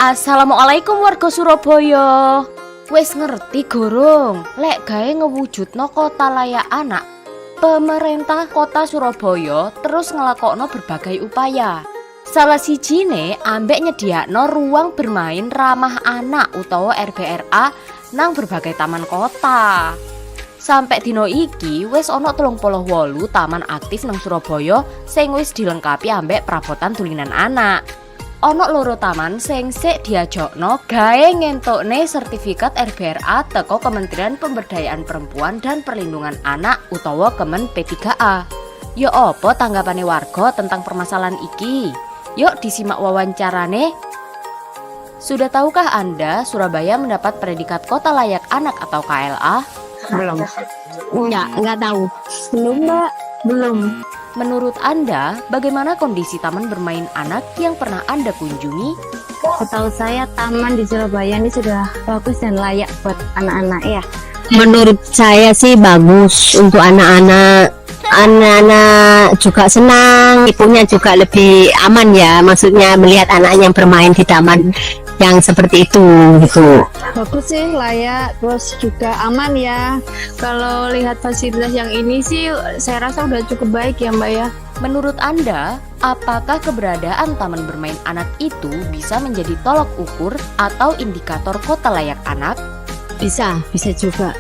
Assalamualaikum warga Surabaya. Wes ngerti gorong, lek gawe ngewujudno kota layak anak, pemerintah kota Surabaya terus ngelakokno berbagai upaya. Salah sijine ambek nyediakno ruang bermain ramah anak utawa RBRA nang berbagai taman kota. Sampai dino iki wis ana 38 taman aktif nang Surabaya sing wis dilengkapi ambek perabotan tulinan anak. Ono 2 taman sing sik diajokno gawe ngentokne sertifikat RBRA teko Kementerian Pemberdayaan Perempuan dan Perlindungan Anak utawa Kemen P3A. Yo opo tanggapane warga tentang permasalahan iki? Yuk disimak wawancarane. Sudah tahukah Anda Surabaya mendapat predikat Kota Layak Anak atau KLA? Belum. Enggak tahu. Belum, Mbak. Belum. Menurut Anda, bagaimana kondisi taman bermain anak yang pernah Anda kunjungi? Setahu saya taman di Surabaya ini sudah bagus dan layak buat anak-anak ya. Menurut saya sih bagus untuk anak-anak. Anak-anak juga senang, ibunya juga lebih aman ya. Maksudnya melihat anaknya yang bermain di taman yang seperti itu gitu. Bagus sih, layak, terus juga aman ya. Kalau lihat fasilitas yang ini sih saya rasa udah cukup baik ya Mbak ya. Menurut Anda, apakah keberadaan taman bermain anak itu bisa menjadi tolok ukur atau indikator kota layak anak? Bisa juga.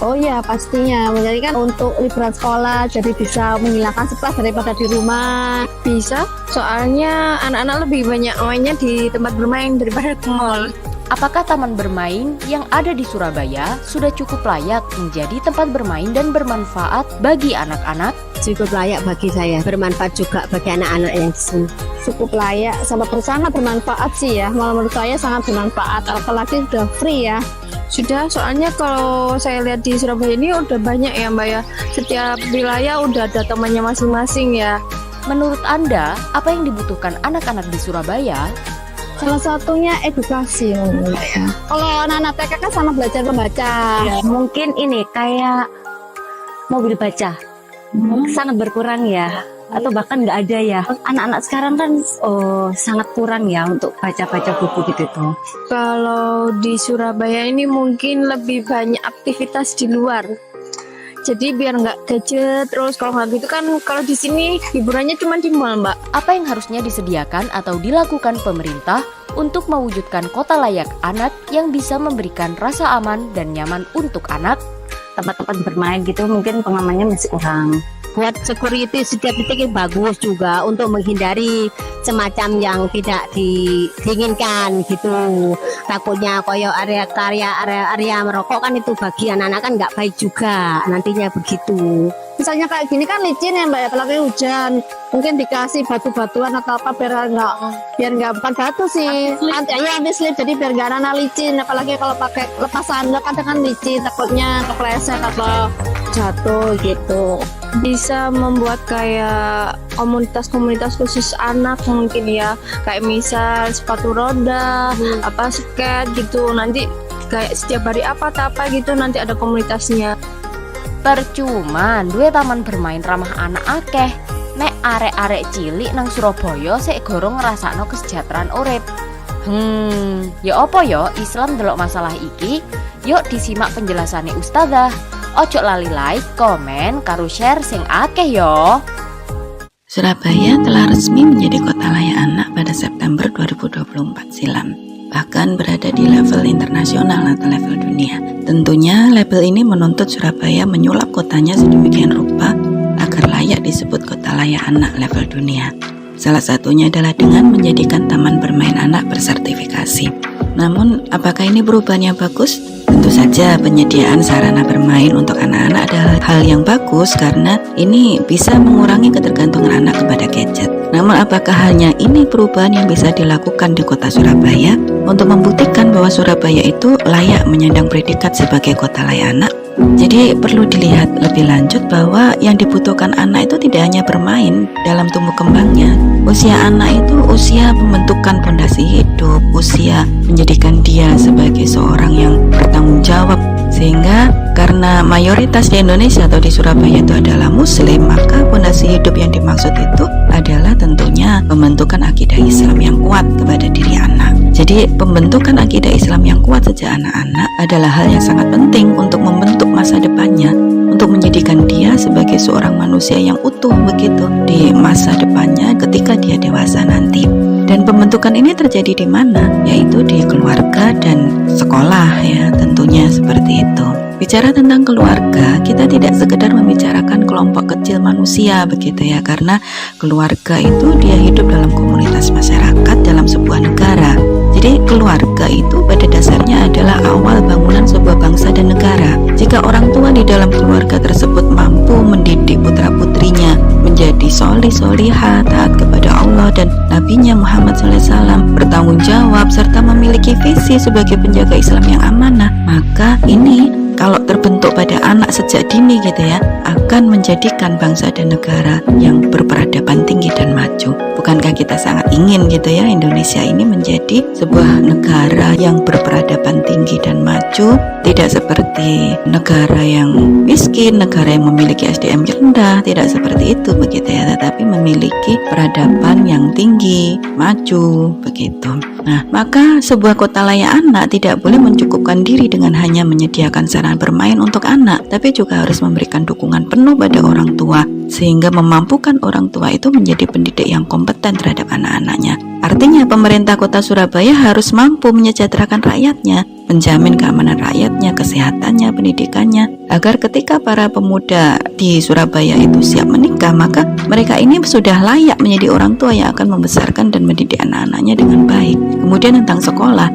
Oh ya pastinya, jadi kan untuk liburan sekolah jadi bisa menghilangkan stres daripada di rumah. Bisa, soalnya anak-anak lebih banyak mainnya di tempat bermain daripada ke mall. Apakah taman bermain yang ada di Surabaya sudah cukup layak menjadi tempat bermain dan bermanfaat bagi anak-anak? Cukup layak bagi saya, bermanfaat juga bagi anak-anak yang di sini. Cukup layak, sangat bermanfaat sih ya. Malah menurut saya sangat bermanfaat, apalagi sudah free ya. Sudah, soalnya kalau saya lihat di Surabaya ini udah banyak ya Mbak ya. Setiap wilayah udah ada tamannya masing-masing ya. Menurut Anda, apa yang dibutuhkan anak-anak di Surabaya? Salah satunya edukasi ya. Kalau anak-anak TK kan sama belajar membaca. Ya, mungkin ini kayak mobil baca sangat berkurang ya, atau bahkan nggak ada ya. Anak-anak sekarang kan sangat kurang ya untuk baca-baca buku gitu tuh. Kalau di Surabaya ini mungkin lebih banyak aktivitas di luar. Jadi biar nggak gadget, terus kalau nggak gitu kan kalau di sini hiburannya cuma di mall Mbak. Apa yang harusnya disediakan atau dilakukan pemerintah untuk mewujudkan kota layak anak yang bisa memberikan rasa aman dan nyaman untuk anak? Tempat-tempat bermain gitu mungkin pengamannya masih kurang. Buat security setiap titik bagus juga untuk menghindari semacam yang tidak diinginkan gitu. Takutnya koyo area merokok kan itu bagi anak-anak kan nggak baik juga nantinya begitu. Misalnya kayak gini kan licin ya Mbak ya, apalagi hujan. Mungkin dikasih batu-batuan atau apa biar nggak bukan batu sih. Anti slip, jadi biar nggak anak licin. Apalagi kalau pakai lepas sandal kadang kan licin, takutnya kepleset atau jatuh gitu. Bisa membuat kayak komunitas-komunitas khusus anak mungkin ya, kayak misal sepatu roda, apa skate gitu. Nanti kayak setiap hari apa gitu nanti ada komunitasnya. Percuma duwe taman bermain ramah anak akeh. Nek arek-arek cilik nang Surabaya sik gorong ngrasakno kesejahteraan urip. Ya apa ya Islam delok masalah iki? Yuk disimak penjelasannya Ustazah. Ojo lali like, komen, karo share sing akeh yo. Surabaya telah resmi menjadi kota layak anak pada September 2024 silam. Bahkan berada di level internasional atau level dunia. Tentunya label ini menuntut Surabaya menyulap kotanya sedemikian rupa agar layak disebut kota layak anak level dunia. Salah satunya adalah dengan menjadikan taman bermain anak bersertifikasi. Namun, apakah ini perubahan yang bagus? Tentu saja penyediaan sarana bermain untuk anak-anak adalah hal yang bagus karena ini bisa mengurangi ketergantungan anak kepada gadget. Namun apakah hanya ini perubahan yang bisa dilakukan di kota Surabaya untuk membuktikan bahwa Surabaya itu layak menyandang predikat sebagai kota layak anak? Jadi perlu dilihat lebih lanjut bahwa yang dibutuhkan anak itu tidak hanya bermain dalam tumbuh kembangnya. Usia anak itu usia pembentukan fondasi hidup, usia menjadikan dia sebagai seorang yang bertanggung jawab. Sehingga karena mayoritas di Indonesia atau di Surabaya itu adalah Muslim, maka fondasi hidup yang dimaksud itu adalah tentunya pembentukan akidah Islam yang kuat kepada diri anak. Jadi pembentukan akidah Islam yang kuat sejak anak-anak adalah hal yang sangat penting untuk membentuk masa depannya, untuk menjadikan dia sebagai seorang manusia yang utuh begitu di masa depannya ketika dia dewasa nanti. Dan pembentukan ini terjadi di mana? Yaitu di keluarga dan sekolah ya, tentunya seperti itu. Bicara tentang keluarga, kita tidak sekedar membicarakan kelompok kecil manusia begitu ya, karena keluarga itu dia hidup dalam komunitas masyarakat dalam sebuah negara. Jadi keluarga itu pada dasarnya adalah awal bangunan sebuah bangsa dan negara. Jika orang tua di dalam keluarga tersebut mampu mendidik putra-putrinya menjadi solih-solihah, taat kepada Allah dan Nabi-Nya Muhammad SAW, bertanggung jawab serta memiliki visi sebagai penjaga Islam yang amanah, maka ini kalau terbentuk pada anak sejak dini gitu ya, akan menjadikan bangsa dan negara yang berperadaban tinggi dan maju. Bukankah kita sangat ingin gitu ya Indonesia ini menjadi sebuah negara yang berperadaban tinggi dan maju, tidak seperti negara yang miskin, negara yang memiliki SDM rendah, tidak seperti itu begitu ya, tetapi memiliki peradaban yang tinggi, maju begitu. Nah, maka sebuah kota layak anak tidak boleh mencukupkan diri dengan hanya menyediakan sarana bermain untuk anak, tapi juga harus memberikan dukungan penuh pada orang tua, sehingga memampukan orang tua itu menjadi pendidik yang kompeten terhadap anak-anaknya. Artinya pemerintah kota Surabaya harus mampu menyejahterakan rakyatnya, menjamin keamanan rakyatnya, kesehatannya, pendidikannya, agar ketika para pemuda di Surabaya itu siap menikah, maka mereka ini sudah layak menjadi orang tua yang akan membesarkan dan mendidik anak-anaknya dengan baik. Kemudian tentang sekolah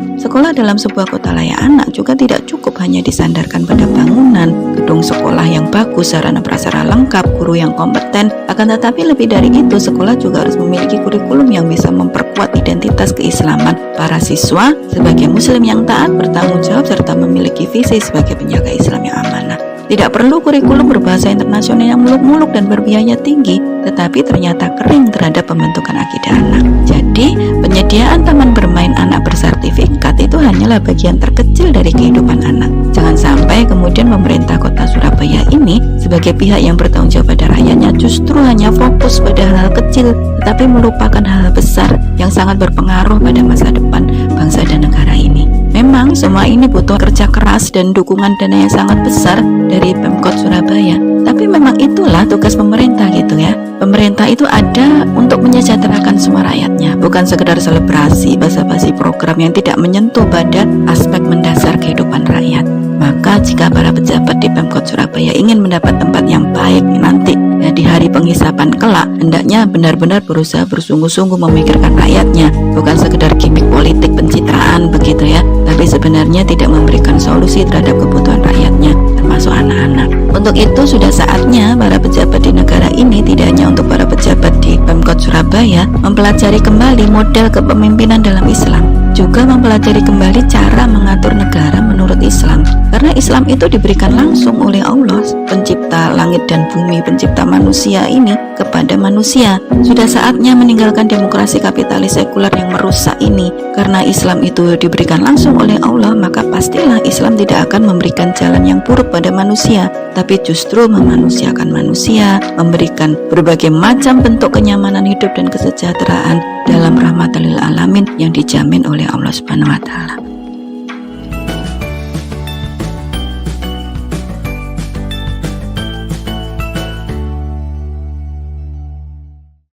dalam sebuah kota layak anak juga tidak cukup hanya disandarkan pada bangunan, gedung sekolah yang bagus, sarana prasarana lengkap, guru yang kompeten, akan tetapi lebih dari itu, sekolah juga harus memiliki kurikulum yang bisa memperkuat identitas keislaman para siswa sebagai muslim yang taat, bertanggung jawab, serta memiliki visi sebagai penjaga Islam yang amanah. Tidak perlu kurikulum berbahasa internasional yang muluk-muluk dan berbiaya tinggi, tetapi ternyata kering terhadap pembentukan akidah anak. Jadi, penyediaan taman bermain anak bersertifikat itu hanyalah bagian terkecil dari kehidupan anak. Jangan sampai kemudian pemerintah kota Surabaya ini sebagai pihak yang bertanggung jawab pada rakyatnya justru hanya fokus pada hal kecil, tetapi melupakan hal besar yang sangat berpengaruh pada masa depan bangsa dan negara ini. Memang semua ini butuh kerja keras dan dukungan dana yang sangat besar dari Pemkot Surabaya. Tapi memang itulah tugas pemerintah gitu ya. Pemerintah itu ada untuk menyejahterakan semua rakyatnya, bukan sekedar selebrasi basa-basi program yang tidak menyentuh pada aspek mendasar kehidupan rakyat. Maka jika para pejabat di Pemkot Surabaya ingin mendapat tempat yang baik nanti ya, di hari penghisapan kelak, hendaknya benar-benar berusaha bersungguh-sungguh memikirkan rakyatnya, bukan sekedar gimmick politik pencitraan begitu ya, tapi sebenarnya tidak memberikan solusi terhadap kebutuhan rakyatnya, termasuk anak-anak. Untuk itu sudah saatnya para pejabat di negara ini, tidak hanya untuk para pejabat di Pemkot Surabaya, mempelajari kembali model kepemimpinan dalam Islam, juga mempelajari kembali cara mengatur negara menurut Islam. Karena Islam itu diberikan langsung oleh Allah, pencipta langit dan bumi, pencipta manusia ini kepada manusia. Sudah saatnya meninggalkan demokrasi kapitalis sekuler yang merusak ini. Karena Islam itu diberikan langsung oleh Allah, maka pastilah Islam tidak akan memberikan jalan yang buruk pada manusia, tapi justru memanusiakan manusia, memberikan berbagai macam bentuk kenyamanan hidup dan kesejahteraan dalam rahmatal lil alamin yang dijamin oleh Allah Subhanahu wa taala.